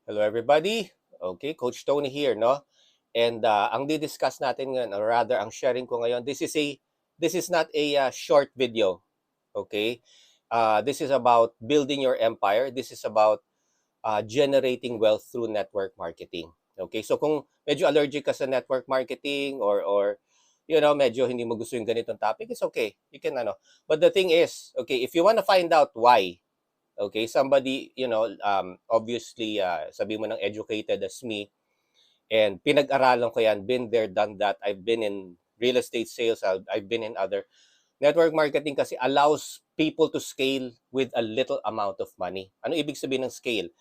Hello everybody. Okay, Coach Tony here, no? And ang di-discuss natin ngayon, or rather ang sharing ko ngayon, this is not a short video, okay? This is about building your empire. This is about generating wealth through network marketing. Okay? So kung medyo allergic ka sa network marketing or medyo hindi mo gusto yung ganitong topic, it's okay. You can But the thing is, okay, if you want to find out why, okay, somebody, obviously, sabi mo ng educated as me, and pinag-aralan ko yan, been there, done that. I've been in real estate sales, I've been in other. Network marketing kasi allows people to scale with a little amount of money. Ano ibig sabihin ng scale?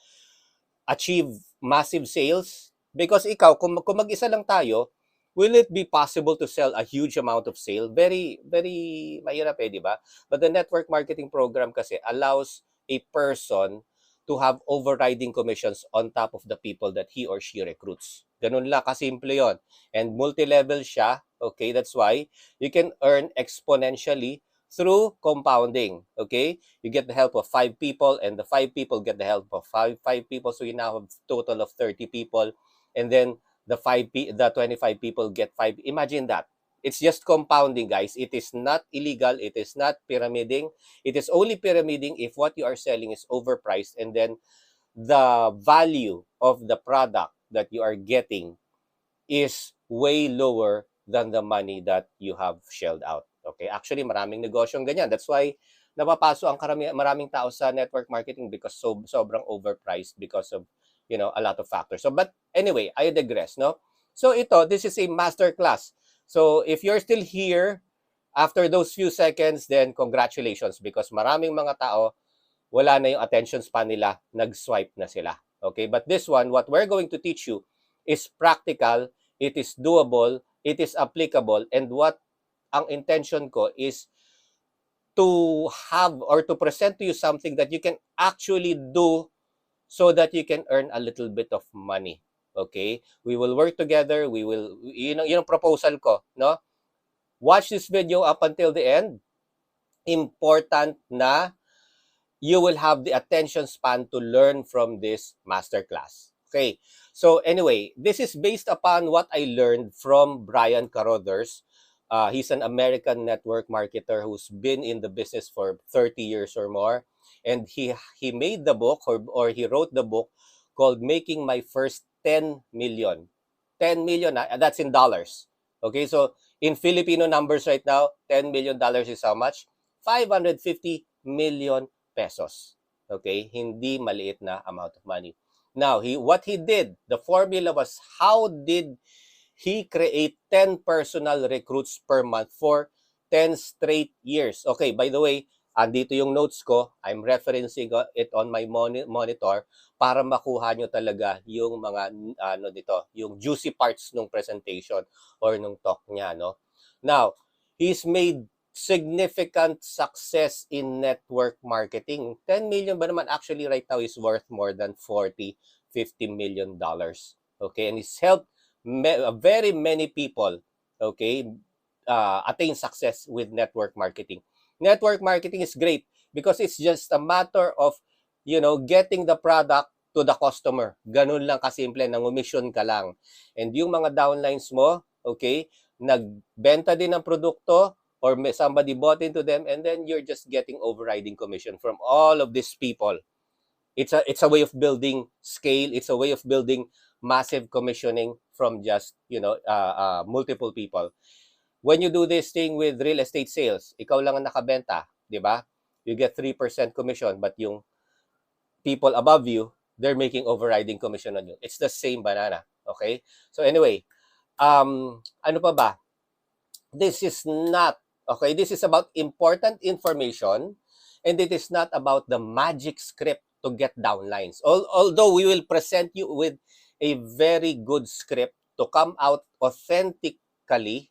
Achieve massive sales? Because ikaw, kung mag-isa lang tayo, will it be possible to sell a huge amount of sale? Very, very mahirap di ba? But the network marketing program kasi allows a person to have overriding commissions on top of the people that he or she recruits. Ganun lang, kasimple yon. And multi-level siya, okay? That's why you can earn exponentially through compounding, okay? You get the help of 5 people, and the 5 people get the help of five people, so you now have a total of 30 people, and then the 25 people get 5. Imagine that. It's just compounding, guys. It is not illegal. It is not pyramiding. It is only pyramiding if what you are selling is overpriced, and then the value of the product that you are getting is way lower than the money that you have shelled out. Okay? Actually, maraming negosyong ganyan. That's why napapaso ang maraming tao sa network marketing because sobrang overpriced because of, a lot of factors. So, but anyway, I digress, no? So this is a master class. So if you're still here after those few seconds, then congratulations because maraming mga tao, wala na yung attention span nila, nag-swipe na sila. Okay? But this one, what we're going to teach you is practical, it is doable, it is applicable, and what ang intention ko is to have or to present to you something that you can actually do so that you can earn a little bit of money. Okay? We will work together. We will, yun ang proposal ko, no? Watch this video up until the end. Important na you will have the attention span to learn from this masterclass. Okay? So anyway, this is based upon what I learned from Brian Carothers. He's an American network marketer who's been in the business for 30 years or more. And he made the book or he wrote the book called Making My First 10 Million. 10 million, that's in dollars. Okay, so in Filipino numbers right now, $10 million is how much? 550 million pesos. Okay, hindi maliit na amount of money. Now, what he did, the formula was how did he create 10 personal recruits per month for 10 straight years. Okay, by the way, andito yung notes ko. I'm referencing it on my monitor para makuha nyo talaga yung mga yung juicy parts ng presentation or nung talk niya, no? Now, he's made significant success in network marketing. 10 million ba naman actually right now is worth more than 40, 50 million dollars. Okay, and he's helped very many people, okay, attain success with network marketing. Network marketing is great because it's just a matter of, getting the product to the customer. Ganun lang kasimple, nangumission ka lang. And yung mga downlines mo, okay, nagbenta din ng produkto or somebody bought into them, and then you're just getting overriding commission from all of these people. It's a way of building scale. It's a way of building massive commissioning from just, multiple people. When you do this thing with real estate sales, ikaw lang ang nakabenta, di ba? You get 3% commission, but yung people above you, they're making overriding commission on you. It's the same banana, okay? So anyway, ano pa ba? This is not, okay, this is about important information, and it is not about the magic script to get downlines. Although we will present you with a very good script to come out authentically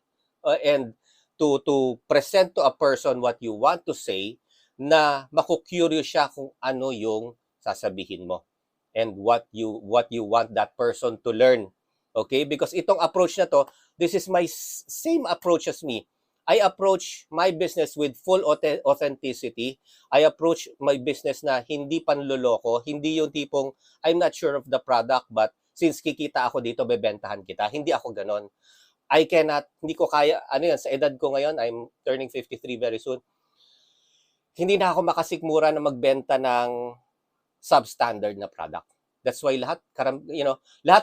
and to present to a person what you want to say, na maku-curious siya kung ano yung sasabihin mo and what you want that person to learn. Okay? Because itong approach na to, this is my same approach as me. I approach my business with full authenticity. I approach my business na hindi panloloko, hindi yung tipong I'm not sure of the product but since kikita ako dito, bebentahan kita. Hindi ako ganon. Hindi ko kaya, ano yan, sa edad ko ngayon, I'm turning 53 very soon, hindi na ako makasikmura na magbenta ng substandard na product. That's why lahat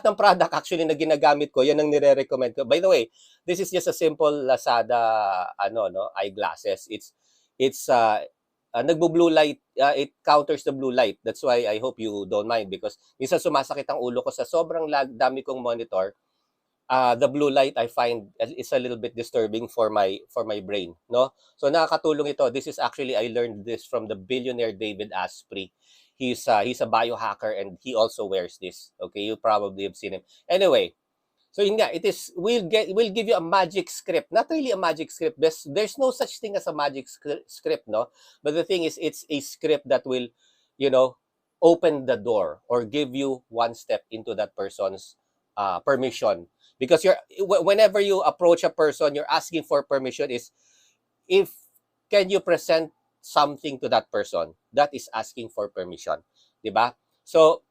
ng product actually na ginagamit ko, yan ang nire-recommend ko. By the way, this is just a simple Lazada eyeglasses. It's nagbo-blue light, it counters the blue light. That's why I hope you don't mind because minsan sumasakit ang ulo ko sa sobrang dami kong monitor. The blue light I find is a little bit disturbing for my brain, no? So nakakatulong ito. This is actually, I learned this from the billionaire David Asprey. He's a biohacker and he also wears this. Okay, you probably have seen him. Anyway, so yun nga, we'll give you a magic script. Not really a magic script. There's no such thing as a magic script, no? But the thing is, it's a script that will, open the door or give you one step into that person's permission. Because whenever you approach a person, you're asking for permission can you present something to that person? That is asking for permission, diba? So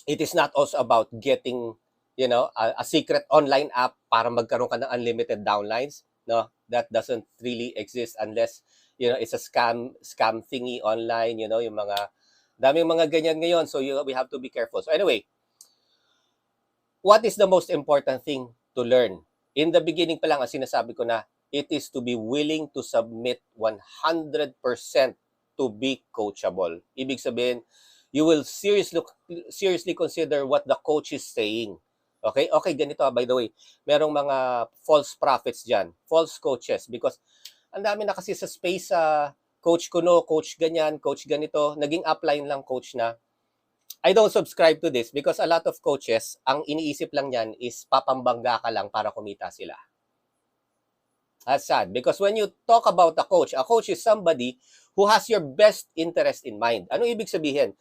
it is not also about getting a secret online app para magkaroon ka ng unlimited downlines. No, that doesn't really exist unless it's a scam thingy online. Yung daming mga ganyan ngayon, so we have to be careful. So anyway, what is the most important thing to learn? In the beginning pa lang, ang sinasabi ko na, it is to be willing to submit 100% to be coachable. Ibig sabihin, you will seriously consider what the coach is saying. Okay, ganito by the way, merong mga false prophets dyan, false coaches, because ang dami na kasi sa space, coach kuno, coach ganyan, coach ganito, naging upline lang coach na. I don't subscribe to this because a lot of coaches, ang iniisip lang yan is papambangga ka lang para kumita sila. That's sad because when you talk about a coach is somebody who has your best interest in mind. Ano ibig sabihin?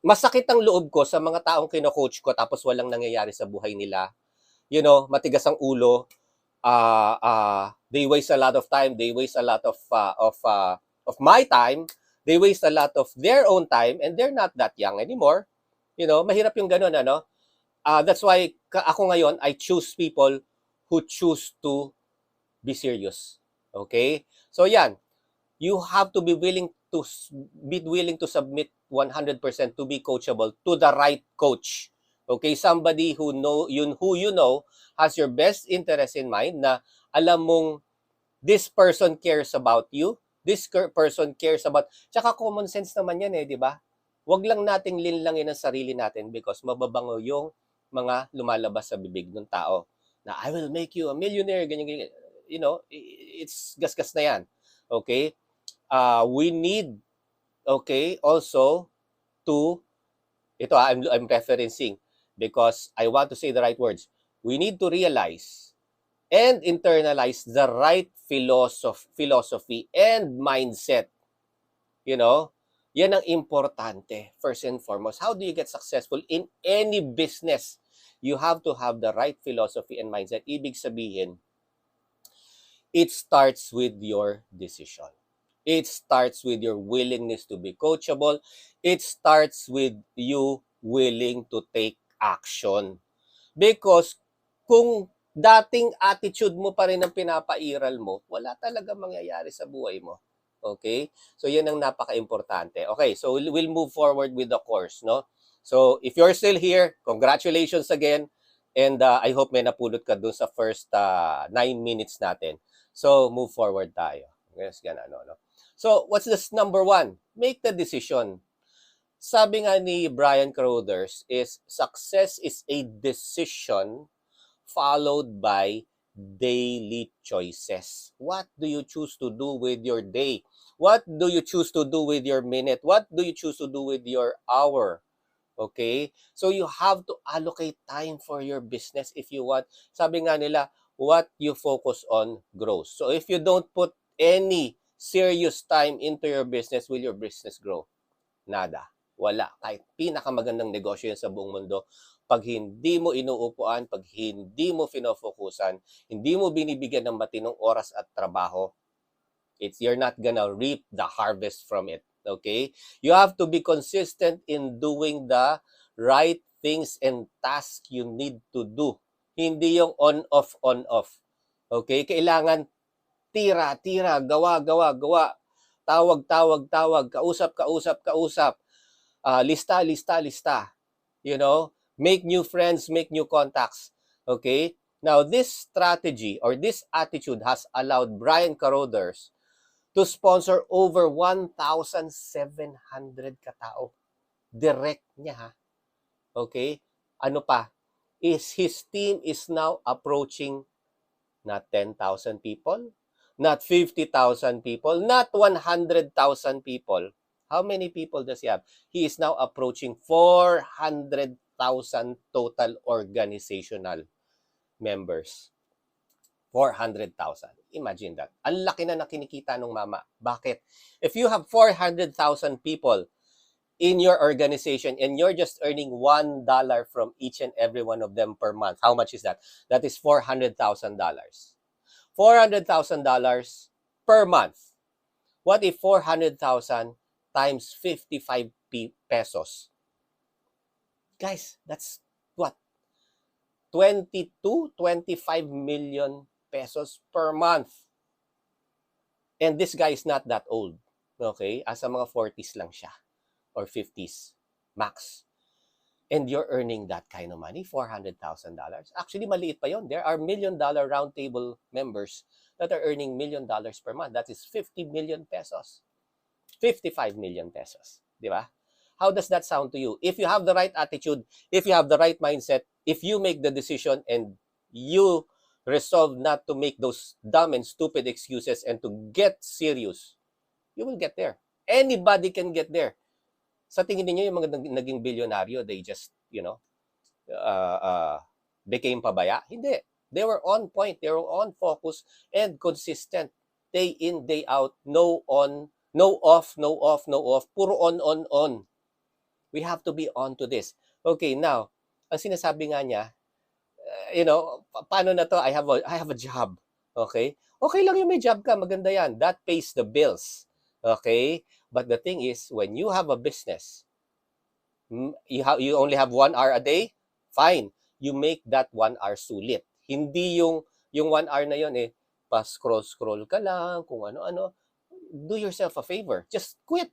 Masakit ang loob ko sa mga taong kino-coach ko tapos walang nangyayari sa buhay nila. Matigas ang ulo. They waste a lot of time. They waste a lot of my time. They waste a lot of their own time and they're not that young anymore. Mahirap yung ganun, ano? That's why ako ngayon, I choose people who choose to be serious. Okay? So yan, you have to be willing to submit 100% to be coachable to the right coach. Okay? Somebody who you know has your best interest in mind na alam mong this person cares about you, this person cares about, tsaka common sense naman yan di ba? Wag lang nating linlangin ang sarili natin because mababango yung mga lumalabas sa bibig ng tao na I will make you a millionaire, ganyan. It's gasgas na yan. Okay? We need, also to, I'm referencing because I want to say the right words. We need to realize and internalize the right philosophy and mindset. Yan ang importante, first and foremost. How do you get successful in any business? You have to have the right philosophy and mindset. Ibig sabihin, it starts with your decision. It starts with your willingness to be coachable. It starts with you willing to take action. Because kung dating attitude mo pa rin ang pinapairal mo, wala talaga mangyayari sa buhay mo. Okay? So yan ang napaka-importante. Okay, so we'll move forward with the course, no? So if you're still here, congratulations again. And I hope may napulot ka dun sa first 9 minutes natin. So move forward tayo. Yes, ganun, no? So what's this number 1? Make the decision. Sabi nga ni Brian Carruthers is success is a decision followed by daily choices. What do you choose to do with your day? What do you choose to do with your minute? What do you choose to do with your hour? Okay? So you have to allocate time for your business if you want. Sabi nga nila, what you focus on grows. So if you don't put any serious time into your business, will your business grow? Nada. Wala. Kahit pinakamagandang negosyo yan sa buong mundo, pag hindi mo inuupuan, pag hindi mo finofokusan, hindi mo binibigyan ng matinong oras at trabaho, you're not gonna reap the harvest from it. Okay? You have to be consistent in doing the right things and tasks you need to do. Hindi yung on-off, on-off. Okay? Kailangan tira, tira, gawa, gawa, gawa. Tawag, tawag, tawag. Kausap, kausap, kausap. Lista, lista, lista. You know? Make new friends, make new contacts. Okay? Now, this strategy or this attitude has allowed Brian Carothers to sponsor over 1,700 katao. Direct niya, ha? Okay? Ano pa? His team is now approaching not 10,000 people, not 50,000 people, not 100,000 people. How many people does he have? He is now approaching 400,000 total organizational members. 400,000. Imagine that. Ang laki na kinikita ng mama. Bakit? If you have 400,000 people in your organization and you're just earning $1 from each and every one of them per month, how much is that? That is $400,000. $400,000 per month. What if 400,000 times 55 pesos? Guys, that's what? 22, 25 million pesos per month. And this guy is not that old. Okay? Asa mga 40s lang siya. Or 50s. Max. And you're earning that kind of money, $400,000. Actually, maliit pa yon. There are $1 million roundtable members that are earning $1 million per month. That is 50 million pesos. 55 million pesos. Di ba? How does that sound to you? If you have the right attitude, if you have the right mindset, if you make the decision and you resolve not to make those dumb and stupid excuses and to get serious, you will get there. Anybody can get there. Sa tingin niyo yung mga naging bilyonaryo, they just, became pabaya? Hindi. They were on point, they were on focus and consistent. Day in, day out, no on, no off, no off, no off. Puro on, on. We have to be on to this. Okay, now, ang sinasabi nga niya, paano na to? I have a job. Okay? Okay lang yung may job ka, maganda yan. That pays the bills. Okay? But the thing is, when you have a business, you only have 1 hour a day, fine. You make that 1 hour sulit. Hindi yung 1 hour na yon pa-scroll ka lang, kung ano-ano. Do yourself a favor. Just quit.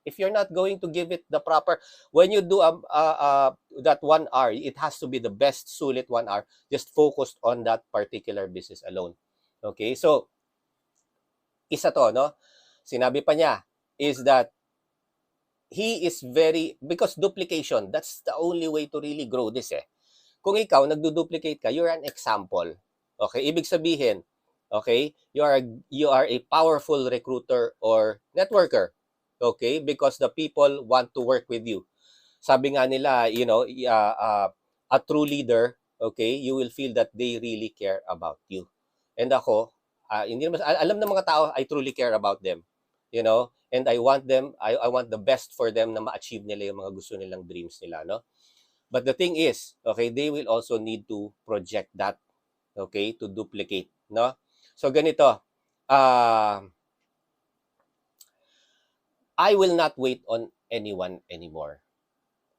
If you're not going to give it the proper, when you do that 1 hour, it has to be the best sulit 1 hour, just focused on that particular business alone. Okay? So, isa to, no? Sinabi pa niya, is that he is because duplication, that's the only way to really grow this Kung ikaw, nagdo-duplicate ka, you're an example. Okay? Ibig sabihin, okay, you are a powerful recruiter or networker. Okay? Because the people want to work with you. Sabi nga nila, a true leader, okay, you will feel that they really care about you. And ako, hindi naman, alam ng mga tao, I truly care about them. And I want the best for them na ma-achieve nila yung mga gusto nilang dreams nila, no? But the thing is, okay, they will also need to project that, okay, to duplicate, no? So ganito, I will not wait on anyone anymore.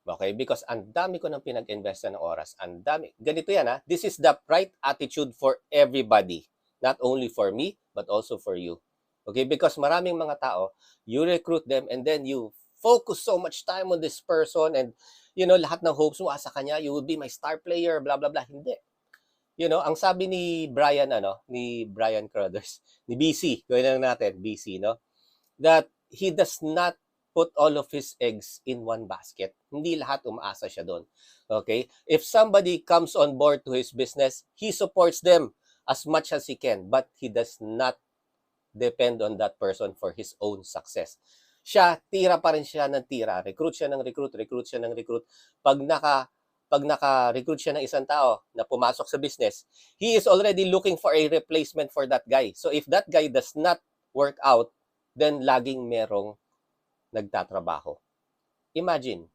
Okay? Because ang dami ko nang pinag-investa ng oras. Ang dami. Ganito yan, This is the right attitude for everybody. Not only for me, but also for you. Okay? Because maraming mga tao, you recruit them and then you focus so much time on this person and, lahat ng hopes mo sa kanya, you will be my star player, blah, blah, blah. Hindi. Ang sabi ni Brian Carothers, ni BC, gawin lang natin, BC, no? That he does not put all of his eggs in one basket. Hindi lahat umaasa siya doon. Okay? If somebody comes on board to his business, he supports them as much as he can, but he does not depend on that person for his own success. Siya, tira pa rin siya ng tira. Recruit siya ng recruit siya ng recruit. Pag naka-recruit siya ng isang tao na pumasok sa business, he is already looking for a replacement for that guy. So if that guy does not work out, then laging merong nagtatrabaho. Imagine,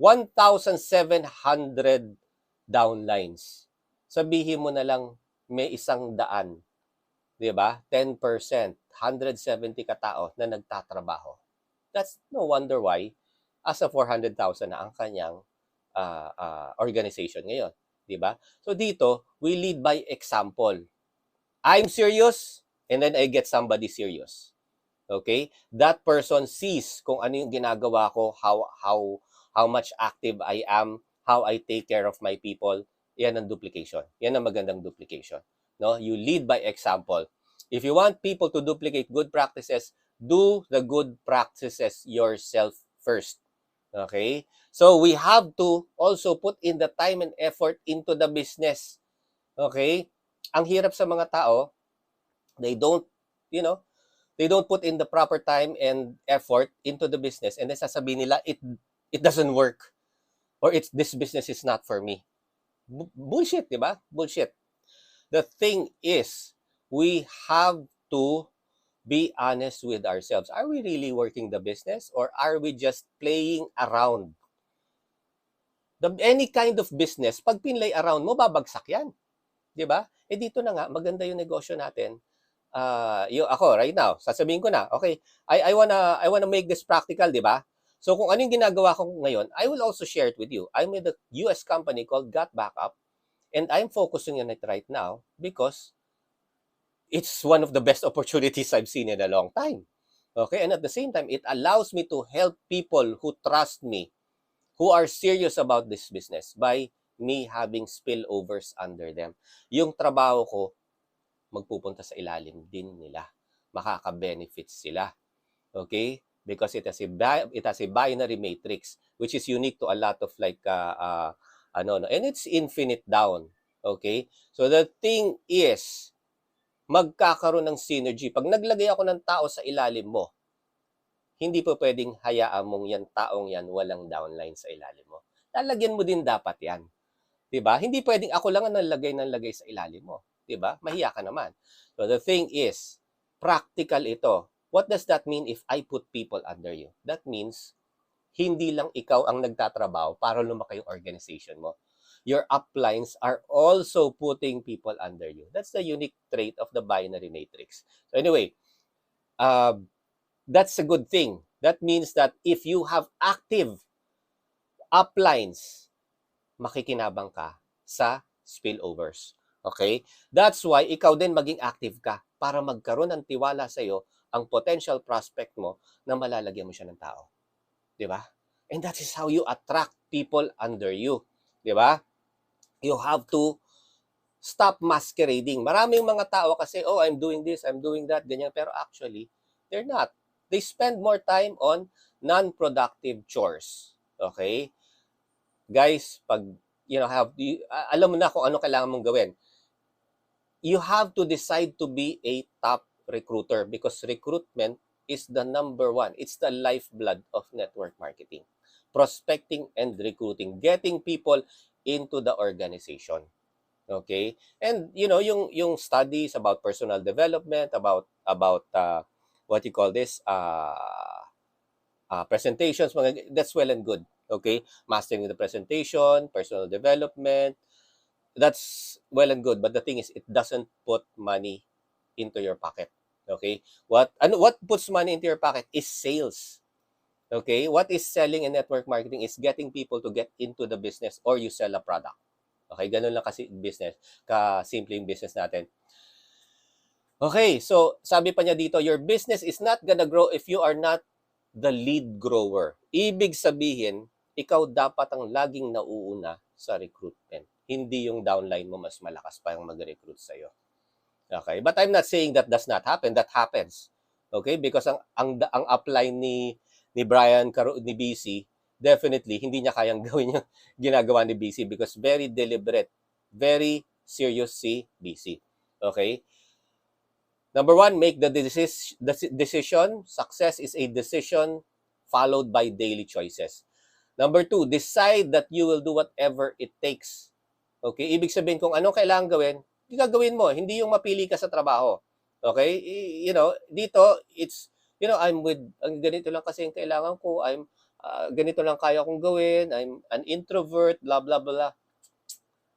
1,700 downlines. Sabihin mo na lang may 100, 'di ba? 10%, 170 katao na nagtatrabaho. That's no wonder why asa 400,000 na ang kanyang organization ngayon, 'di ba? So dito, we lead by example. I'm serious and then I get somebody serious. Okay? That person sees kung ano yung ginagawa ko, how much active I am, how I take care of my people. Yan ang duplication. Yan ang magandang duplication. No? You lead by example. If you want people to duplicate good practices, do the good practices yourself first. Okay? So we have to also put in the time and effort into the business. Okay? Ang hirap sa mga tao, they don't, you know, they don't put in the proper time and effort into the business, and then sasabihin nila it doesn't work, or this business is not for me. Bullshit, di ba? Bullshit. The thing is, we have to be honest with ourselves. Are we really working the business, or are we just playing around? Any kind of business, pag pinlay around mo, babagsak yan. Di ba? Dito na nga, maganda yung negosyo natin. Yung ako right now, sasabihin ko na, okay, I wanna make this practical, di ba? So kung ano yung ginagawa ko ngayon, I will also share it with you. I'm with a US company called Got Backup, and I'm focusing on it right now because it's one of the best opportunities I've seen in a long time. Okay, and at the same time, it allows me to help people who trust me, who are serious about this business by me having spillovers under them. Yung trabaho ko, magpupunta sa ilalim din nila. Makaka-benefits sila. Okay? Because it has a binary matrix which is unique to a lot of like and it's infinite down. Okay? So the thing is, magkakaroon ng synergy. Pag naglagay ako ng tao sa ilalim mo, hindi po pwedeng hayaan mong yan taong yan walang downline sa ilalim mo. Lalagyan mo din dapat yan. 'Di ba? Hindi pwedeng ako lang ang nalagay sa ilalim mo. 'Di ba? Mahiya ka naman. So the thing is, practical ito. What does that mean if I put people under you? That means hindi lang ikaw ang nagtatrabaho para lumaki yung organization mo. Your uplines are also putting people under you. That's the unique trait of the binary matrix. So anyway, that's a good thing. That means that if you have active uplines, makikinabang ka sa spillovers. Okay? That's why ikaw din maging active ka para magkaroon ng tiwala sa iyo ang potential prospect mo na malalagyan mo siya ng tao. 'Di ba? And that is how you attract people under you. 'Di ba? You have to stop masquerading. Maraming mga tao kasi, oh, I'm doing this, I'm doing that, ganyan. Pero actually, they're not. They spend more time on non-productive chores. Okay? Guys, pag alam mo na kung ano kailangan mong gawin. You have to decide to be a top recruiter because recruitment is the number one. It's the lifeblood of network marketing. Prospecting and recruiting, getting people into the organization. Okay? And yung studies about personal development, about what you call this, presentations, that's well and good. Okay? Mastering the presentation, personal development, that's well and good. But the thing is, it doesn't put money into your pocket. Okay? What puts money into your pocket is sales. Okay? What is selling and network marketing is getting people to get into the business or you sell a product. Okay? Ganun lang kasi business. Ka-simple yung business natin. Okay, so sabi pa niya dito, your business is not gonna grow if you are not the lead grower. Ibig sabihin, ikaw dapat ang laging nauuna sa recruitment. Hindi yung downline mo mas malakas pa yung mag-recruit sa'yo. Okay, but I'm not saying that does not happen. That happens. Okay, because ang upline ni Brian ni BC, definitely hindi niya kayang gawin yung ginagawa ni BC because very deliberate, very serious si BC. Okay? Number one, make the decision. Success is a decision followed by daily choices. Number two, decide that you will do whatever it takes. Okay? Ibig sabihin kung anong kailangan gawin, gagawin mo. Hindi yung mapili ka sa trabaho. Okay? Dito, it's, I'm with, ang ganito lang kasi yung kailangan ko. ganito lang kaya kong gawin, I'm an introvert, blah, blah, blah.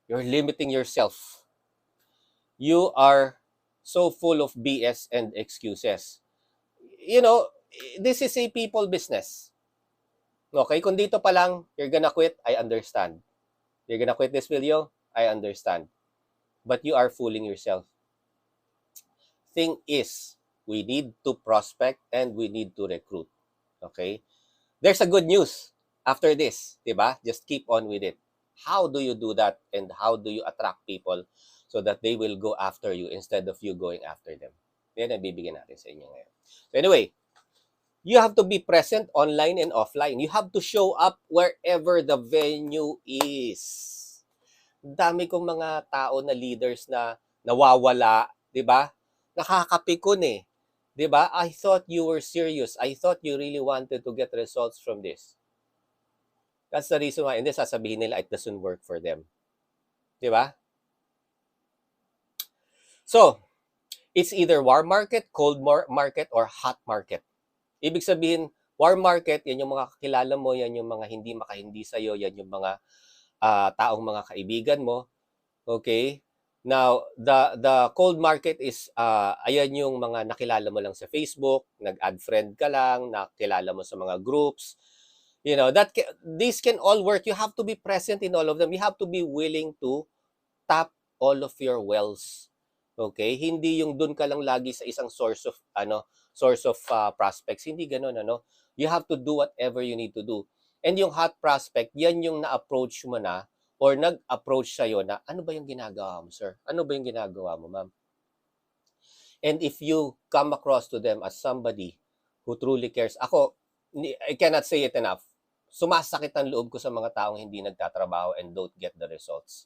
You're limiting yourself. You are so full of BS and excuses. You know, this is a people business. Okay, kung dito pa lang, you're gonna quit, I understand. You're gonna quit this video, I understand. But you are fooling yourself. Thing is, we need to prospect and we need to recruit. Okay? There's a good news after this, diba? Just keep on with it. How do you do that and how do you attract people so that they will go after you instead of you going after them? Yan ang bibigyan natin sa inyo ngayon. So anyway, you have to be present online and offline. You have to show up wherever the venue is. Dami kong mga tao na leaders na nawawala, 'di ba? Nakakapikon eh. 'Di ba? I thought you were serious. I thought you really wanted to get results from this. That's the reason why, and then sasabihin nila it doesn't work for them. 'Di ba? So, it's either warm market, cold market, or hot market. Ibig sabihin, warm market, yan yung mga kakilala mo, yan yung mga hindi makahindi sa'yo, yan yung mga taong mga kaibigan mo. Okay? Now, the cold market is, ayan yung mga nakilala mo lang sa Facebook, nag-add friend ka lang, nakilala mo sa mga groups. You know, these can all work. You have to be present in all of them. You have to be willing to tap all of your wells. Okay? Hindi yung dun ka lang lagi sa isang source of prospects. Hindi ganoon, ano? You have to do whatever you need to do. And yung hot prospect, yan yung na-approach mo na or nag-approach sa'yo na, ano ba yung ginagawa mo, sir? Ano ba yung ginagawa mo, ma'am? And if you come across to them as somebody who truly cares, ako, I cannot say it enough. Sumasakit ang loob ko sa mga taong hindi nagtatrabaho and don't get the results.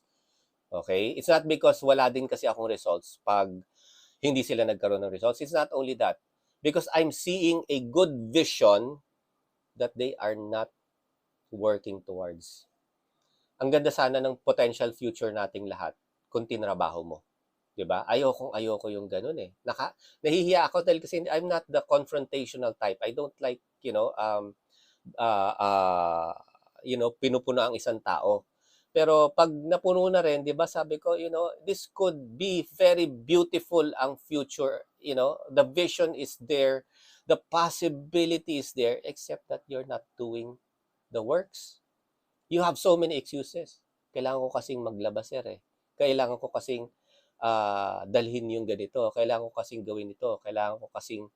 Okay? It's not because wala din kasi akong results pag hindi sila nagkaroon ng results. It's not only that. Because I'm seeing a good vision that they are not working towards. Ang ganda sana ng potential future nating lahat kung tinrabaho mo. 'Di ba? Ayoko yung ganun eh. Nahihiya ako dahil kasi I'm not the confrontational type. I don't like, pinupuno ang isang tao. Pero pag napuno na rin, 'di ba, sabi ko, this could be very beautiful ang future, the vision is there, the possibility is there, except that you're not doing the works. You have so many excuses. Kailangan ko kasing maglabas, sir eh. Kailangan ko kasing dalhin yung ganito. Kailangan ko kasing gawin ito. Kailangan ko kasing,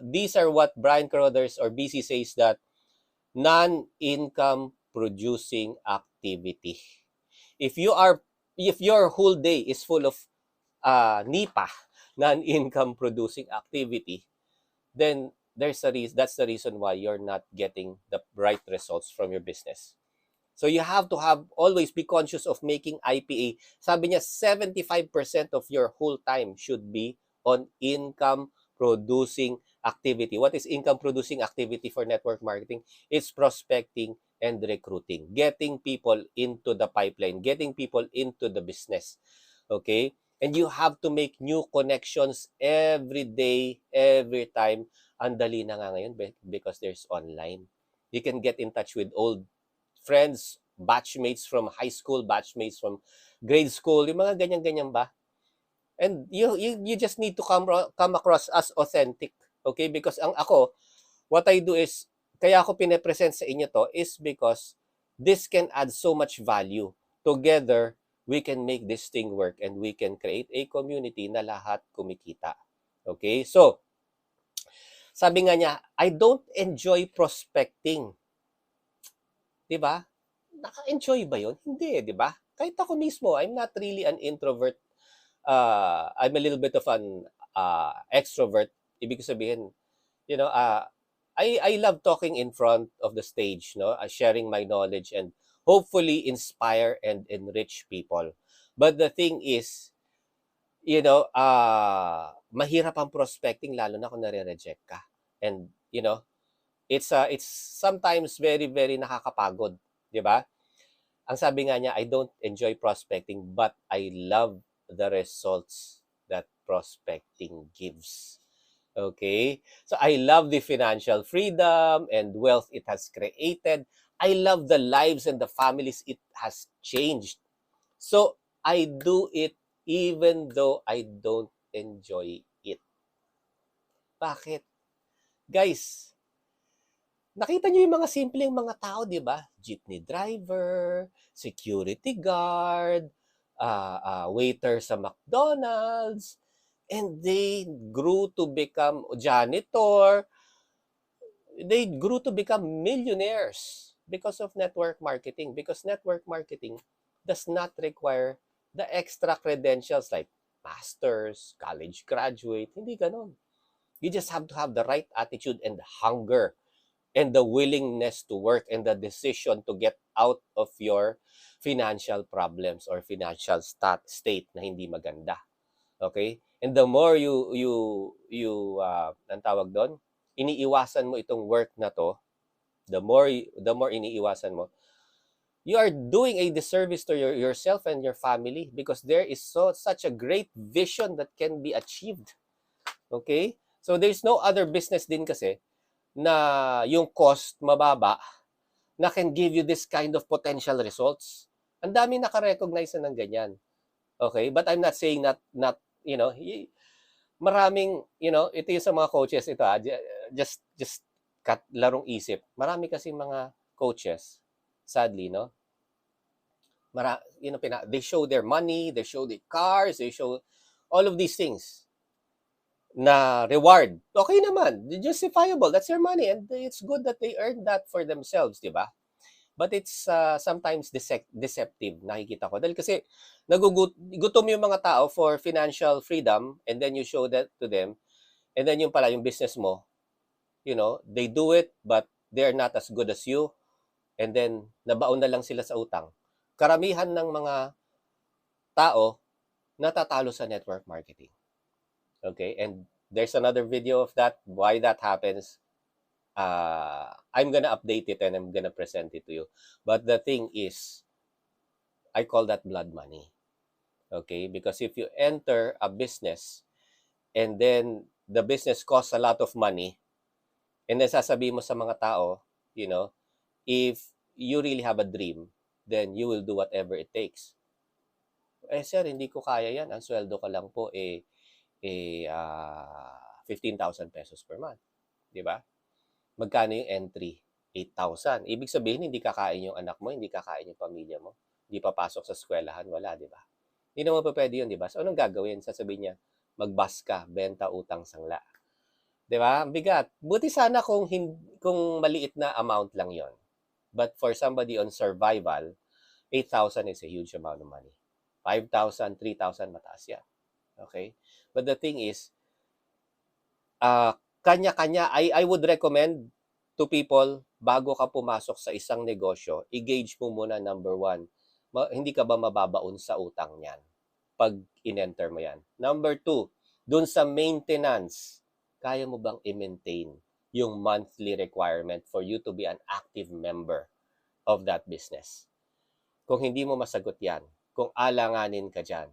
these are what Brian Carothers or BC says that non-income producing activity. If your whole day is full of NIPA, non-income producing activity, then that's the reason why you're not getting the right results from your business. So you have to always be conscious of making IPA. Sabi niya 75% of your whole time should be on income producing activity. What is income producing activity for network marketing? It's prospecting and recruiting, getting people into the pipeline, getting people into the business. Okay? And you have to make new connections every day, every time. Ang dali na nga ngayon because there's online. You can get in touch with old friends, batchmates from high school, batchmates from grade school, yung mga ganyan-ganyan ba? And you just need to come across as authentic, okay? Because what I do is, kaya ako pinapresent sa inyo to is because this can add so much value. Together, we can make this thing work and we can create a community na lahat kumikita. Okay? So, sabi nga niya, I don't enjoy prospecting. Diba? Naka-enjoy ba yun? Hindi, di ba? Kahit ako mismo, I'm not really an introvert. I'm a little bit of an extrovert. Ibig sabihin, I love talking in front of the stage, sharing my knowledge and hopefully inspire and enrich people. But the thing is, mahirap ang prospecting lalo na kung nare-reject ka. And, it's sometimes very, very nakakapagod, di ba? Ang sabi nga niya, I don't enjoy prospecting, but I love the results that prospecting gives. Okay? So I love the financial freedom and wealth it has created. I love the lives and the families it has changed. So I do it even though I don't enjoy it. Bakit? Guys, nakita niyo yung mga simpleng mga tao, di ba? Jeepney driver, security guard, waiter sa McDonald's, and they grew to become janitor. They grew to become millionaires because of network marketing. Because network marketing does not require the extra credentials like masters, college graduate. Hindi ganon. You just have to have the right attitude and hunger and the willingness to work and the decision to get out of your financial problems or financial state na hindi maganda. Okay? And the more ang tawag doon, iniiwasan mo itong work na to, the more iniiwasan mo, you are doing a disservice to yourself and your family because there is such a great vision that can be achieved. Okay? So there's no other business din kasi na yung cost mababa na can give you this kind of potential results. Ang dami naka-recognize na ng ganyan. Okay? But I'm not saying not maraming, ito yung sa mga coaches ito just larong isip. Marami kasi mga coaches, sadly, no? They show their money, they show the cars, they show all of these things na reward. Okay naman, justifiable, that's their money and it's good that they earn that for themselves, di ba? But it's sometimes deceptive, nakikita ko. Dahil kasi gutom yung mga tao for financial freedom and then you show that to them and then yung pala, yung business mo, they do it but they're not as good as you and then nabaon na lang sila sa utang. Karamihan ng mga tao natatalo sa network marketing. Okay? And there's another video of that, why that happens. I'm gonna update it and I'm gonna present it to you. But the thing is, I call that blood money. Okay? Because if you enter a business and then the business costs a lot of money and then sasabihin mo sa mga tao, if you really have a dream, then you will do whatever it takes. Sir, hindi ko kaya yan. Ang sweldo ko lang po 15,000 pesos per month. Di ba? Magkano yung entry? 8,000. Ibig sabihin, hindi kakain yung anak mo, hindi kakain yung pamilya mo. Hindi papasok sa eskwelahan, wala, di ba? Hindi naman pa pwede yun, di ba? So, anong gagawin? Sasabihin niya, magbas ka, benta, utang, sangla. Di ba? Bigat. Buti sana kung maliit na amount lang yon. But for somebody on survival, 8,000 is a huge amount of money. 5,000, 3,000, mataas yan. Okay? But the thing is, kanya-kanya, I would recommend to people, bago ka pumasok sa isang negosyo, i-gauge mo muna, number one, hindi ka ba mababaon sa utang niyan pag in-enter mo yan? Number two, dun sa maintenance, kaya mo bang i-maintain yung monthly requirement for you to be an active member of that business? Kung hindi mo masagot yan, kung alanganin ka dyan,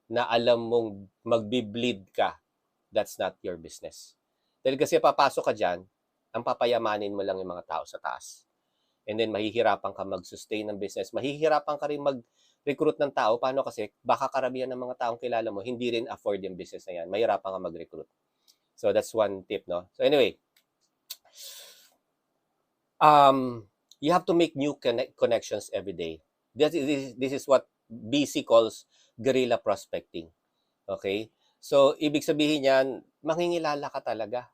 na alam mong magbi-bleed ka, that's not your business. Dahil kasi papasok ka dyan, ang papayamanin mo lang yung mga tao sa taas. And then mahihirapan ka mag-sustain ng business. Mahihirapan ka rin mag-recruit ng tao. Paano kasi? Baka karamihan ng mga taong kilala mo, hindi rin afford yung business na yan. Mahihirapan ka mag-recruit. So that's one tip, no? So anyway, you have to make new connections every day. This is what BC calls guerrilla prospecting. Okay? So, ibig sabihin yan, mangingilala ka talaga.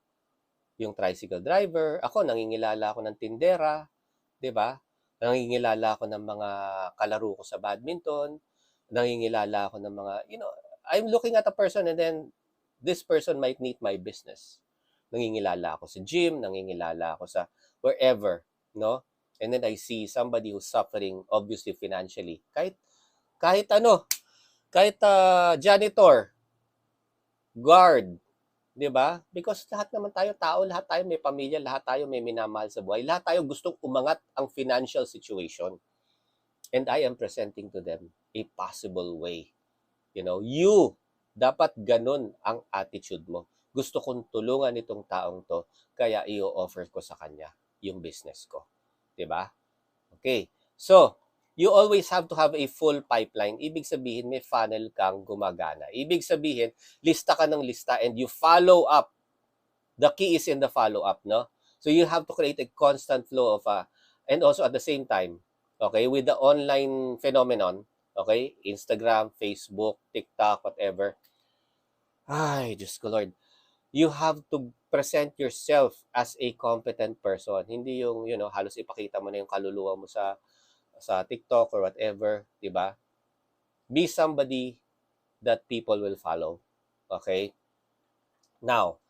Yung tricycle driver, ako, nangingilala ako ng tindera, di ba? Nangingilala ako ng mga kalaro ko sa badminton, nangingilala ako ng mga, I'm looking at a person and then this person might need my business. Nangingilala ako sa gym, nangingilala ako sa wherever, no? And then I see somebody who's suffering, obviously financially. Kahit janitor, guard, di ba? Because lahat naman tayo tao, lahat tayo may pamilya, lahat tayo may minamahal sa buhay, lahat tayo gustong umangat ang financial situation. And I am presenting to them a possible way. You dapat ganun ang attitude mo. gusto kong tulungan itong taong to, kaya i-offer ko sa kanya yung business ko. 'Di ba? Okay. So, you always have to have a full pipeline. Ibig sabihin, may funnel kang gumagana. Ibig sabihin, lista ka ng lista and you follow up. The key is in the follow-up, no? So you have to create a constant flow of, and also at the same time, okay, with the online phenomenon, okay, Instagram, Facebook, TikTok, whatever, ay, Diyos ko Lord, you have to present yourself as a competent person. Hindi yung, halos ipakita mo na yung kaluluwa mo sa TikTok or whatever, di ba? Be somebody that people will follow. Okay? Now,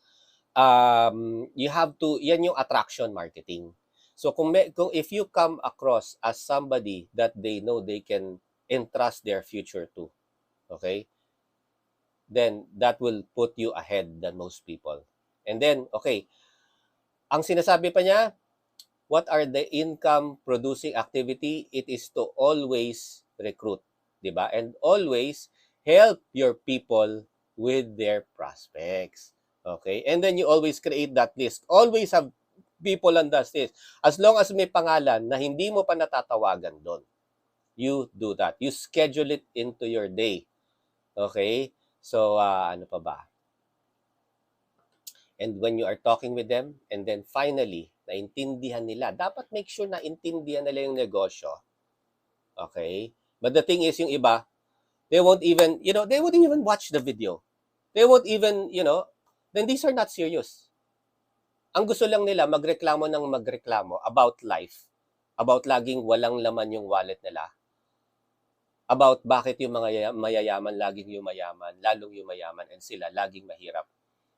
you have to, yan yung attraction marketing. So kung if you come across as somebody that they know they can entrust their future to, okay, then that will put you ahead than most people. And then, okay, ang sinasabi pa niya, what are the income producing activity? It is to always recruit, di ba? And always help your people with their prospects. Okay? And then you always create that list. Always have people on that list. As long as may pangalan na hindi mo pa natatawagan doon, you do that. You schedule it into your day. Okay? So, ano pa ba? And when you are talking with them, and then finally, naintindihan nila, dapat make sure na intindihan nila yung negosyo. Okay? But the thing is, yung iba, they won't even watch the video. They won't even, then these are not serious. Ang gusto lang nila, magreklamo ng magreklamo about life, about laging walang laman yung wallet nila, about bakit yung mga mayayaman laging yumayaman, lalong yumayaman, and sila laging mahirap.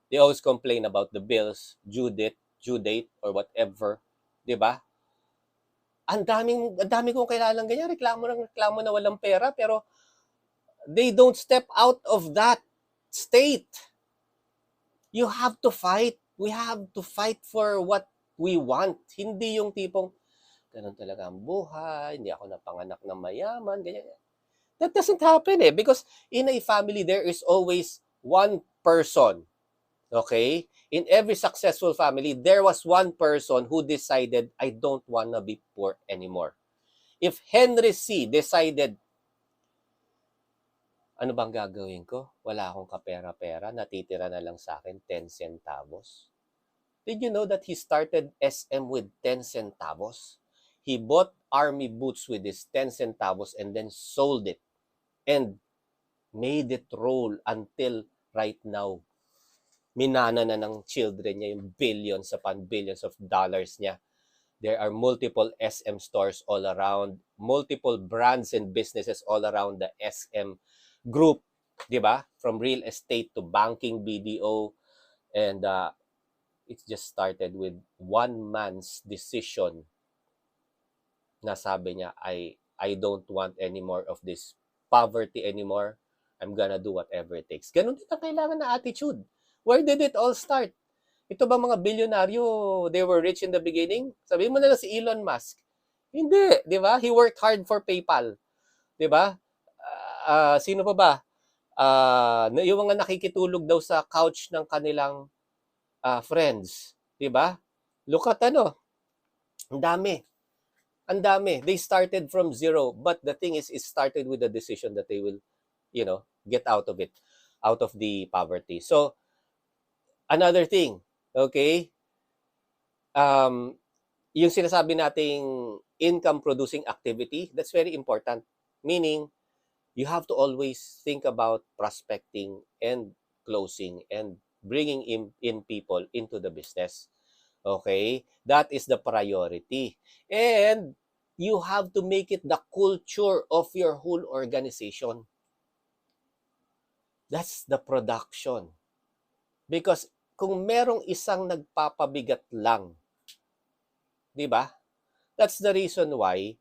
They always complain about the bills, due date, or whatever. 'Di ba? Ang dami kong kilalang ganyan, reklamo na walang pera, pero they don't step out of that state. You have to fight. We have to fight for what we want. Hindi yung tipong, ganun talaga ang buhay, hindi ako napanganak na mayaman, ganyan. That doesn't happen because in a family, there is always one person. Okay? In every successful family, there was one person who decided, I don't wanna be poor anymore. If Henry C. decided, ano bang gagawin ko? Wala akong kapera-pera, natitira na lang sa akin 10 centavos. Did you know that he started SM with 10 centavos? He bought army boots with his 10 centavos and then sold it and made it roll until right now. Minana na ng children niya yung billions upon billions of dollars niya. There are multiple SM stores all around, multiple brands and businesses all around the SM group, di ba? From real estate to banking, BDO, and it just started with one man's decision na sabi niya, I don't want any more of this poverty anymore. I'm gonna do whatever it takes. Ganun din ang kailangan na attitude. Where did it all start? Ito ba mga bilyonaryo, they were rich in the beginning? Sabihin mo na lang si Elon Musk. Hindi, di ba? He worked hard for PayPal. Di ba? Sino pa ba? Yung mga nakikitulog daw sa couch ng kanilang friends. Di ba? Look at ang dami. Ang dami. They started from zero. But the thing is, it started with the decision that they will, get out of it, out of the poverty. So, another thing, okay? Yung sinasabi nating income-producing activity, that's very important. Meaning, you have to always think about prospecting and closing and bringing in people into the business. Okay? That is the priority. And you have to make it the culture of your whole organization. That's the production. Because kung merong isang nagpapabigat lang, di ba? That's the reason why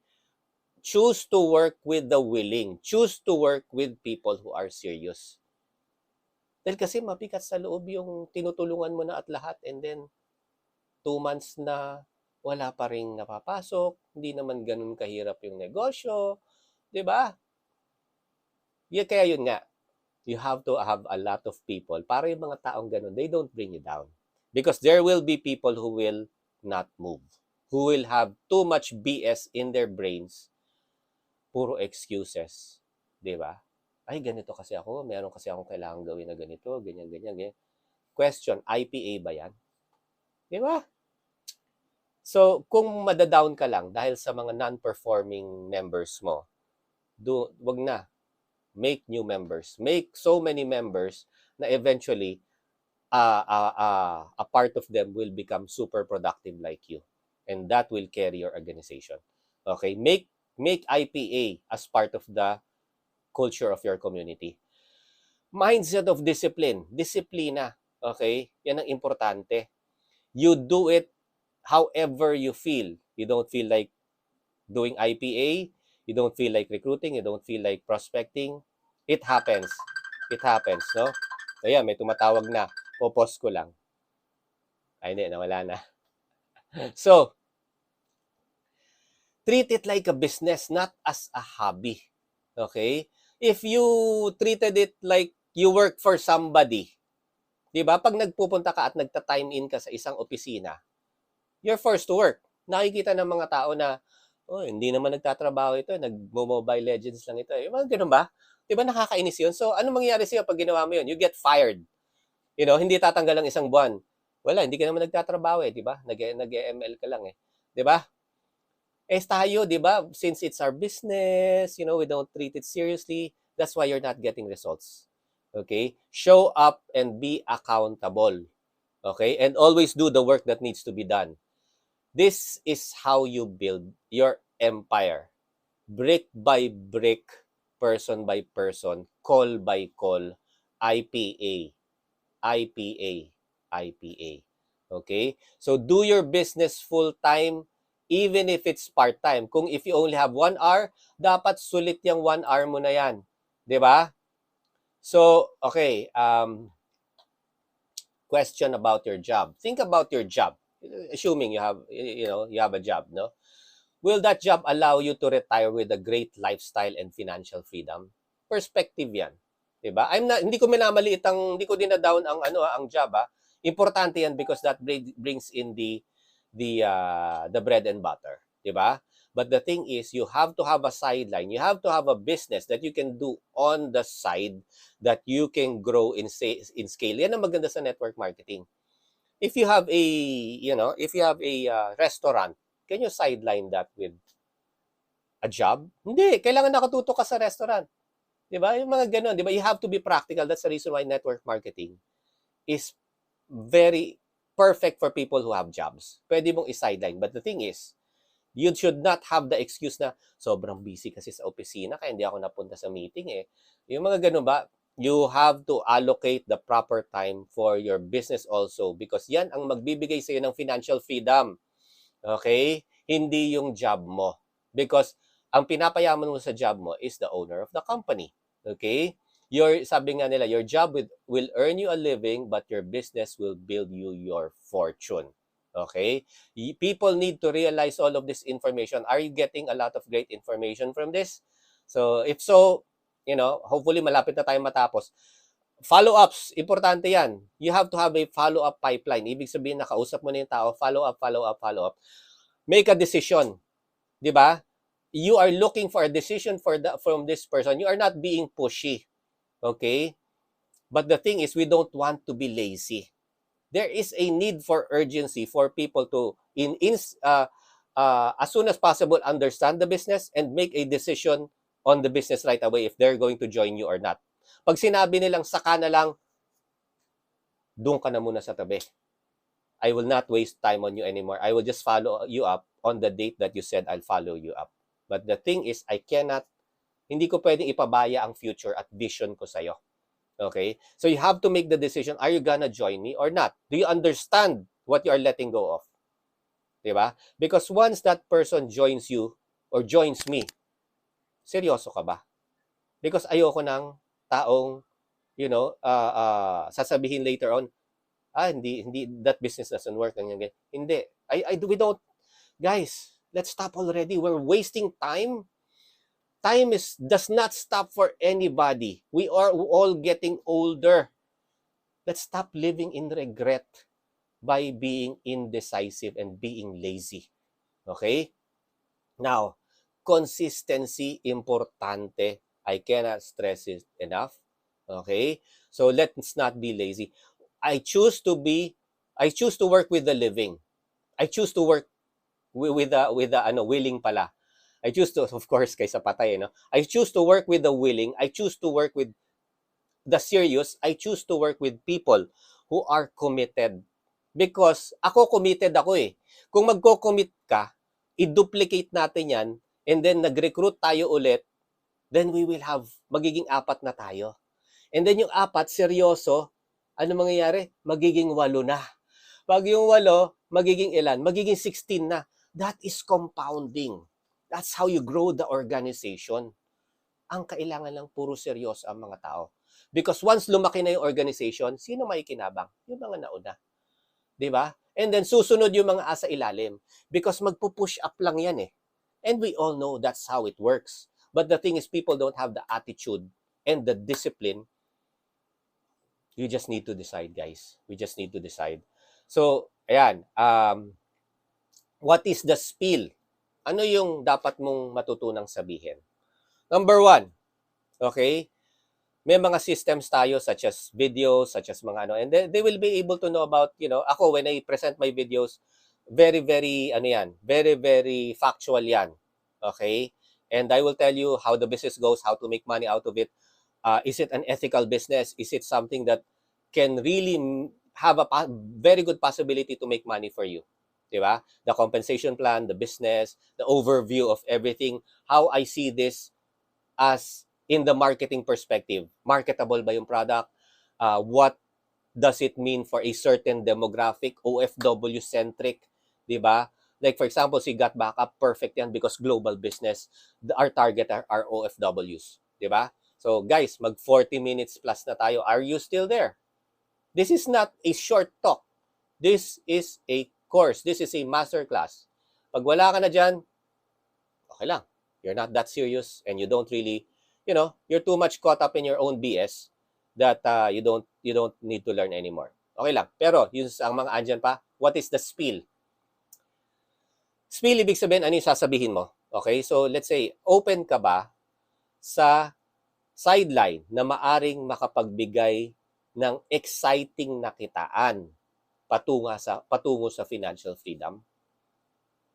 choose to work with the willing. Choose to work with people who are serious. Dahil kasi mabigat sa loob yung tinutulungan mo na at lahat and then 2 months na wala pa ring napapasok, hindi naman ganun kahirap yung negosyo, di ba? Kaya yun nga, You have to have a lot of people para yung mga taong ganun, they don't bring you down. Because there will be people who will not move, who will have too much BS in their brains, puro excuses. Di ba? Ay, ganito kasi ako, meron kasi akong kailangan gawin na ganito, ganyan, ganyan, ganyan. Question, IPA ba yan? Di ba? So, kung madadown ka lang dahil sa mga non-performing members mo, wag na. Make new members. Make so many members na eventually a part of them will become super productive like you. And that will carry your organization. Okay? Make IPA as part of the culture of your community. Mindset of discipline. Disiplina. Okay? Yan ang importante. You do it however you feel. You don't feel like doing IPA. You don't feel like recruiting. You don't feel like prospecting. It happens. It happens, no? Ayan, may tumatawag na. Popost ko lang. Ay, hindi. Nawala na. So, treat it like a business, not as a hobby. Okay? If you treated it like you work for somebody, di ba? Pag nagpupunta ka at nagta-time in ka sa isang opisina, you're forced to work. Nakikita ng mga tao na, oh, hindi naman nagtatrabaho ito, nag-Mobile Legends lang ito. Yung mga ganun ba? Di ba nakakainis yun? So, ano mangyayari sa'yo pag ginawa mo yun? You get fired. You know, hindi tatanggal ang isang buwan. Wala, hindi ka naman nagtatrabaho di ba? Nag-ML ka lang Di ba? Tayo, di ba? Since it's our business, we don't treat it seriously. That's why you're not getting results. Okay? Show up and be accountable. Okay? And always do the work that needs to be done. This is how you build your empire. Brick by brick, person by person, call by call, IPA, IPA, IPA. Okay? So do your business full-time, even if it's part-time. Kung if you only have 1 hour, dapat sulit yung 1 hour mo na yan. Di ba? So, okay. Question about your job. Think about your job. Assuming you have a job, no? Will that job allow you to retire with a great lifestyle and financial freedom? Perspective 'yan. 'Di ba? Hindi ko minamaliit hindi ko dinadown ang job Importante 'yan because that brings in the bread and butter, 'di ba? But the thing is, you have to have a sideline. You have to have a business that you can do on the side that you can grow in scale. Yan ang maganda sa network marketing. If you have a restaurant, can you sideline that with a job? Hindi, kailangan nakatutok ka sa restaurant. 'Di ba? Yung mga ganoon, 'di ba? You have to be practical. That's the reason why network marketing is very perfect for people who have jobs. Pwede mong i-sideline. But the thing is, you should not have the excuse na sobrang busy kasi sa opisina kaya hindi ako napunta sa meeting Yung mga ganun ba? You have to allocate the proper time for your business also because yan ang magbibigay sa iyo ng financial freedom. Okay? Hindi yung job mo. Because ang pinapayaman mo sa job mo is the owner of the company. Okay? Sabi nga nila, your job will earn you a living but your business will build you your fortune. Okay? People need to realize all of this information. Are you getting a lot of great information from this? So, if so, hopefully malapit na tayo matapos. Follow-ups, importante yan. You have to have a follow-up pipeline. Ibig sabihin, nakausap mo na yung tao, follow-up, follow-up, follow-up. Make a decision. Di ba? You are looking for a decision from this person. You are not being pushy. Okay? But the thing is, we don't want to be lazy. There is a need for urgency for people to, as soon as possible, understand the business and make a decision on the business right away if they're going to join you or not. Pag sinabi nilang saka na lang, doon ka na muna sa tabi. I will not waste time on you anymore. I will just follow you up on the date that you said I'll follow you up. But the thing is, hindi ko pwedeng ipabaya ang future at vision ko sa'yo. Okay? So you have to make the decision, are you gonna join me or not? Do you understand what you are letting go of? Diba? Because once that person joins you or joins me, seryoso ka ba? Because ayoko ng taong, sasabihin later on, hindi, that business doesn't work. Hindi. We don't, guys, let's stop already. We're wasting time. Time does not stop for anybody. We are all getting older. Let's stop living in regret by being indecisive and being lazy. Okay? Now, consistency, importante. I cannot stress it enough. Okay? So let's not be lazy. I choose to work with the living. I choose to work with the willing pala. I choose to, of course, kaysa patay, no? I choose to work with the willing. I choose to work with the serious. I choose to work with people who are committed. Because ako committed ako eh. Kung magko-commit ka, i-duplicate natin yan, and then nag-recruit tayo ulit, then we will have, magiging 4 na tayo. And then yung 4, seryoso, ano mangyayari? Magiging 8 na. Pag yung 8, magiging ilan? Magiging 16 na. That is compounding. That's how you grow the organization. Ang kailangan lang puro seryoso ang mga tao. Because once lumaki na yung organization, sino makikinabang? Yung mga nauna. Di ba? And then susunod yung mga asa ilalim. Because magpo-push up lang yan eh. And we all know that's how it works. But the thing is, people don't have the attitude and the discipline. You just need to decide, guys. We just need to decide. So, ayan. What is the spiel? Ano yung dapat mong matutunang sabihin? Number 1, okay? May mga systems tayo such as videos, such as mga ano, and they will be able to know about, ako when I present my videos, very, very, very, very factual yan. Okay? And I will tell you how the business goes, how to make money out of it. Is it an ethical business? Is it something that can really have a very good possibility to make money for you? Diba? The compensation plan, the business, the overview of everything, how I see this as in the marketing perspective. Marketable ba yung product? What does it mean for a certain demographic? OFW-centric, di ba? Like for example, si Got Backup, perfect yan because global business. Our target are OFWs, di ba? So guys, mag 40 minutes plus na tayo. Are you still there? This is not a short talk. This is a course. This is a masterclass. Pag wala ka na dyan, okay lang. You're not that serious and you don't really, you're too much caught up in your own BS that you don't need to learn anymore. Okay lang. Pero yung ang mga andyan pa, what is the spiel? Spiel, ibig sabihin, ano yung sasabihin mo? Okay? So, let's say, open ka ba sa sideline na maaring makapagbigay ng exciting na kitaan patungo sa financial freedom?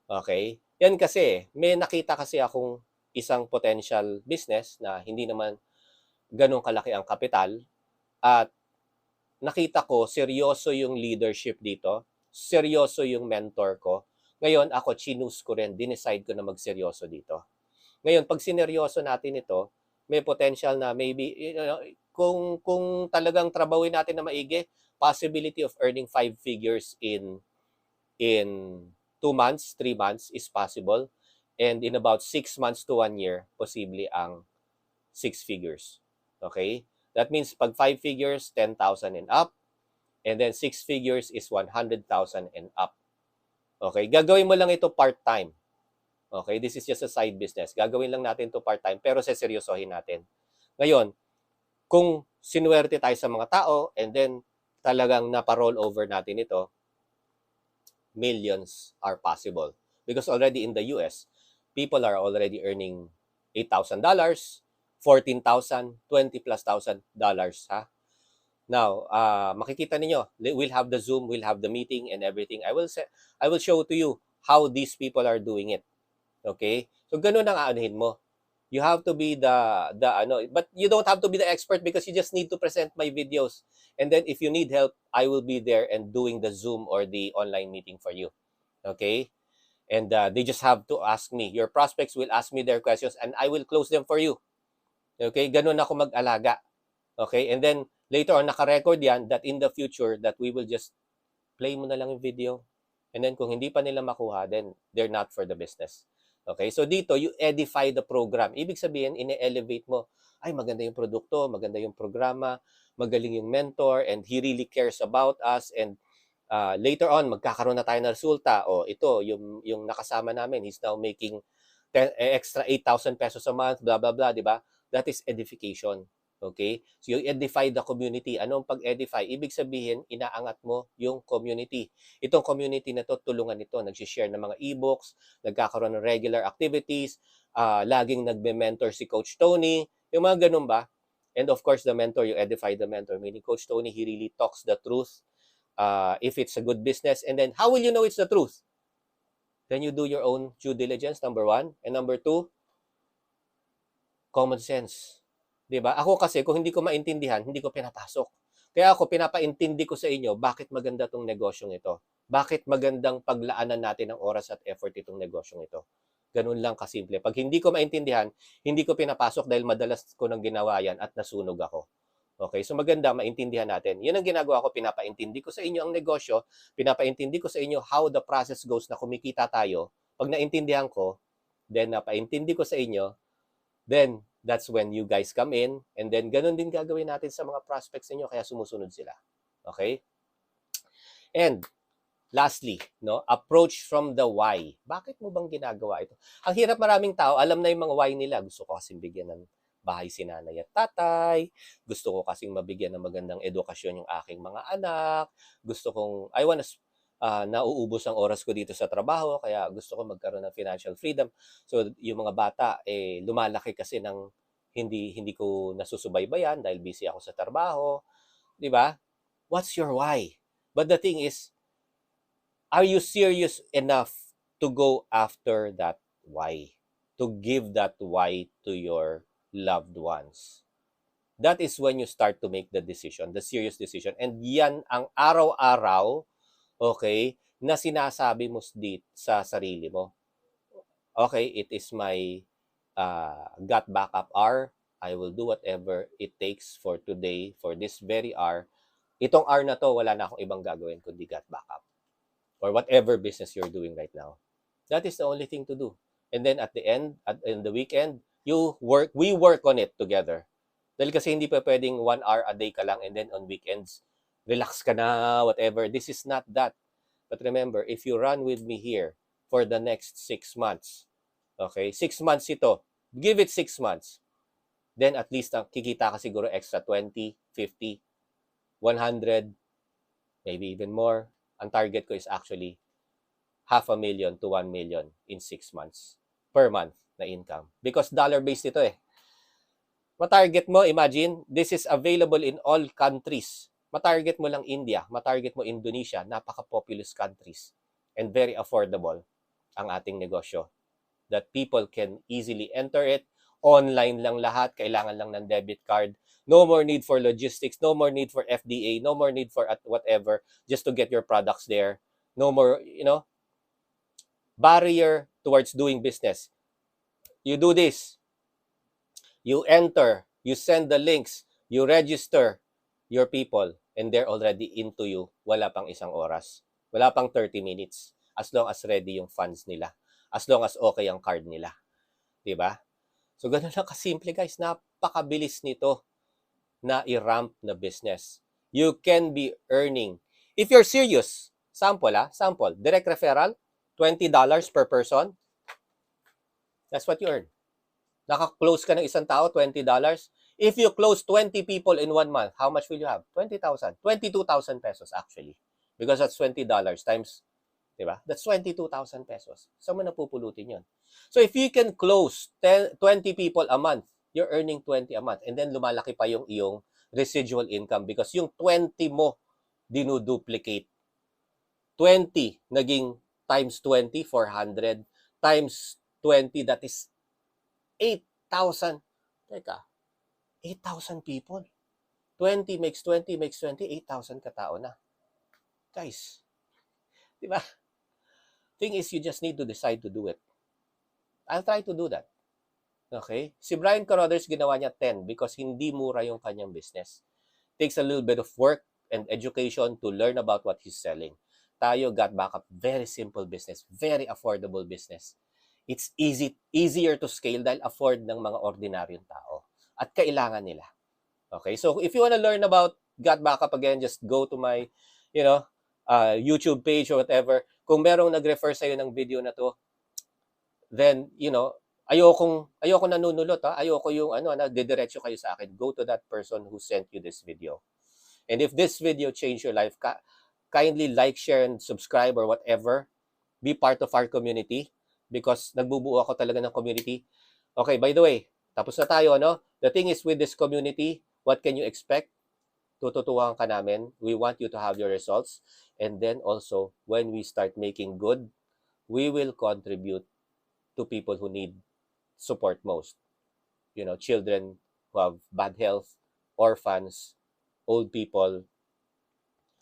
Okay? Yan kasi, may nakita kasi akong isang potential business na hindi naman ganun kalaki ang kapital at nakita ko seryoso yung leadership dito, seryoso yung mentor ko. Ngayon, ako chinus ko rin, dinecide ko na magseryoso dito. Ngayon, pag sineryoso natin ito, may potential na maybe, kung talagang trabawin natin na maigi, possibility of earning 5 figures in 2 months, 3 months is possible. And in about 6 months to 1 year, posible ang 6 figures. Okay? That means pag 5 figures, 10,000 and up. And then 6 figures is 100,000 and up. Okay? Gagawin mo lang ito part-time. Okay? This is just a side business. Gagawin lang natin ito part-time, pero seseryosohin natin. Ngayon, kung sinuwerte tayo sa mga tao, and then talagang napa-roll over natin ito, millions are possible. Because already in the US, people are already earning $8,000, $14,000, $20,000+, ha? Now, makikita ninyo, we'll have the Zoom, we'll have the meeting and everything. I will show to you how these people are doing it. Okay? So, ganun ang aanuhin mo. You have to be but you don't have to be the expert because you just need to present my videos. And then if you need help, I will be there and doing the Zoom or the online meeting for you. Okay? And they just have to ask me. Your prospects will ask me their questions and I will close them for you. Okay? Ganun ako mag-alaga. Okay? And then later on, naka-record yan that in the future that we will just play mo na lang yung video. And then kung hindi pa nila makuha, then they're not for the business. Okay? So dito, you edify the program. Ibig sabihin, ine-elevate mo. Ay, maganda yung produkto, maganda yung programa, magaling yung mentor, and he really cares about us. And later on, magkakaroon na tayo ng resulta. O ito, yung nakasama namin, he's now making extra 8,000 pesos a month, blah, blah, blah, di ba? That is edification. Okay? So you edify the community. Anong pag-edify? Ibig sabihin, inaangat mo yung community. Itong community na to, tulungan ito. Nag-share ng mga e-books, nagkakaroon ng regular activities, laging nagbe-mentor si Coach Tony, yung mga ganun ba? And of course, the mentor, you edify the mentor. Meaning Coach Tony, he really talks the truth. If it's a good business. And then, how will you know it's the truth? Then you do your own due diligence, number one. And number two, common sense. Diba? Ako kasi, kung hindi ko maintindihan, hindi ko pinapasok. Kaya ako, pinapaintindi ko sa inyo, bakit maganda tong negosyong ito? Bakit magandang paglaanan natin ng oras at effort itong negosyong ito? Ganun lang kasimple. Pag hindi ko maintindihan, hindi ko pinapasok dahil madalas ko nang ginawa yan at nasunog ako. Okay, so maganda maintindihan natin. Yun ang ginagawa ko, pinapaintindi ko sa inyo ang negosyo, pinapaintindi ko sa inyo how the process goes na kumikita tayo. Pag naintindihan ko, then napaintindi ko sa inyo, then that's when you guys come in, and then ganun din gagawin natin sa mga prospects ninyo, kaya sumusunod sila. Okay? And lastly, no, approach from the why. Bakit mo bang ginagawa ito? Ang hirap, maraming tao, alam na yung mga why nila. Gusto ko kasing bigyan ng bahay si nanay at tatay. Gusto ko kasing mabigyan ng magandang edukasyon yung aking mga anak. Gusto kong, nauubos ang oras ko dito sa trabaho, kaya gusto ko magkaroon ng financial freedom. So, yung mga bata, lumalaki kasi ng hindi ko nasusubaybayan dahil busy ako sa trabaho. Di ba? What's your why? But the thing is, are you serious enough to go after that why? To give that why to your loved ones? That is when you start to make the decision, the serious decision. And yan ang araw-araw, okay, na sinasabi mo sa sarili mo. Okay, it is my gut backup hour. I will do whatever it takes for today, for this very hour. Itong hour na to, wala na akong ibang gagawin kundi gut backup. Or whatever business you're doing right now. That is the only thing to do. And then at the end, in the weekend, we work on it together. Dahil kasi hindi pa pwedeng 1 hour a day ka lang and then on weekends, relax ka na, whatever. This is not that. But remember, if you run with me here for the next 6 months, okay, 6 months ito, give it 6 months, then at least kikita ka siguro extra 20, 50, 100, maybe even more. Ang target ko is actually 500,000 to 1 million in 6 months per month na income. Because dollar-based ito eh. Matarget mo, imagine, this is available in all countries. Matarget mo lang India, matarget mo Indonesia, napaka-populous countries and very affordable ang ating negosyo. That people can easily enter it. Online lang lahat, kailangan lang ng debit card. No more need for logistics, no more need for FDA, no more need for whatever just to get your products there. No more, barrier towards doing business. You do this. You enter, you send the links, you register your people, and they're already into you. Wala pang isang oras. Wala pang 30 minutes. As long as ready yung funds nila. As long as okay ang card nila. Diba? So, ganun lang kasimple, guys. Napakabilis nito na i-ramp na business. You can be earning. If you're serious, sample, direct referral, $20 per person. That's what you earn. Naka-close ka ng isang tao, $20. If you close 20 people in 1 month, how much will you have? 20,000. 22,000 pesos actually. Because that's $20 times, diba? That's 22,000 pesos. Saan mo napupulutin yun? So if you can close 20 people a month, you're earning 20 a month. And then lumalaki pa yung iyong residual income because yung 20 mo dinuduplicate. 20 naging times 20, 400. Times 20, that is 8,000. Teka, 8,000 people. 20 makes 20 makes 20, 8,000 katao na. Guys, di ba? Thing is, you just need to decide to do it. I'll try to do that. Okay? Si Brian Carruthers, ginawa niya 10 because hindi mura yung kanyang business. Takes a little bit of work and education to learn about what he's selling. Tayo, Gut Backup, very simple business, very affordable business. It's easier to scale dahil afford ng mga ordinaryong tao. At kailangan nila. Okay? So, if you want to learn about Gut Backup, again, just go to my, YouTube page or whatever. Kung merong nag-refer sa'yo ng video na to, then, ayoko nanunulot, ha. Ayoko yung didiretso kayo sa akin. Go to that person who sent you this video. And if this video changed your life, kindly like, share, and subscribe or whatever. Be part of our community because nagbubuo ako talaga ng community. Okay, by the way, tapos na tayo, no? The thing is with this community, what can you expect? Tututuhan ka namin. We want you to have your results. And then also, when we start making good, we will contribute to people who need support most. Children who have bad health, orphans, old people.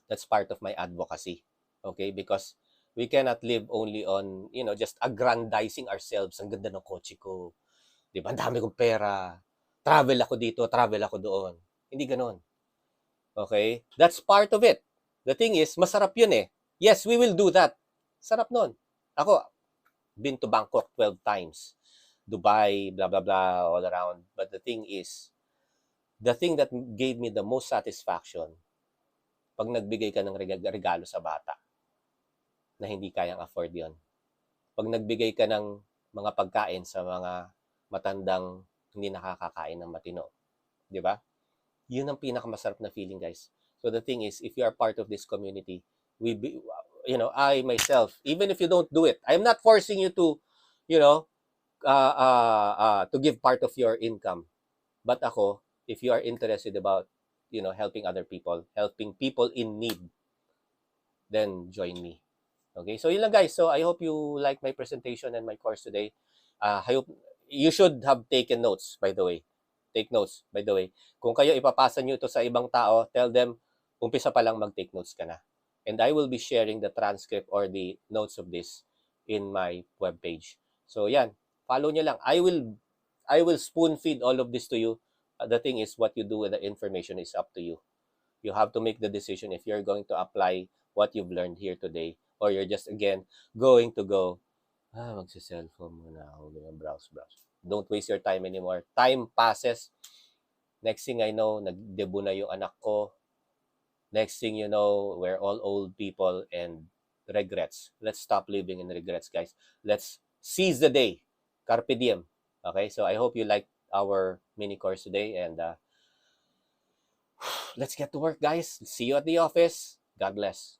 That's part of my advocacy. Okay? Because we cannot live only on, just aggrandizing ourselves. Ang ganda ng kotse ko. Di ba? Ang dami kong pera. Travel ako dito, travel ako doon. Hindi ganon. Okay? That's part of it. The thing is, masarap yun eh. Yes, we will do that. Sarap nun. Ako, been to Bangkok 12 times. Dubai, blah, blah, blah, all around. But the thing is, the thing that gave me the most satisfaction, pag nagbigay ka ng regalo sa bata na hindi kayang afford yon. Pag nagbigay ka ng mga pagkain sa mga matandang hindi nakakakain ng matino. Di ba? Yun ang pinakamasarap na feeling, guys. So the thing is, if you are part of this community, I myself, even if you don't do it, I'm not forcing you to, to give part of your income. But ako, if you are interested about, helping other people, helping people in need, then join me. Okay, so yun lang, guys. So I hope you like my presentation and my course today. I hope you should have taken notes, by the way. Take notes, by the way. Kung kayo ipapasa nyo ito sa ibang tao, tell them, umpisa pa lang mag-take notes ka na. And I will be sharing the transcript or the notes of this in my webpage. So yan, follow nyo lang. I will spoon feed all of this to you. The thing is, what you do with the information is up to you. You have to make the decision if you're going to apply what you've learned here today, or you're just, again, going to go, magsa-cellphone muna ako, browse. Don't waste your time anymore. Time passes. Next thing I know, nag-debut na yung anak ko. Next thing you know, we're all old people and regrets. Let's stop living in regrets, guys. Let's seize the day. Carpe diem. Okay, so I hope you liked our mini course today, and let's get to work, guys. See you at the office. God bless.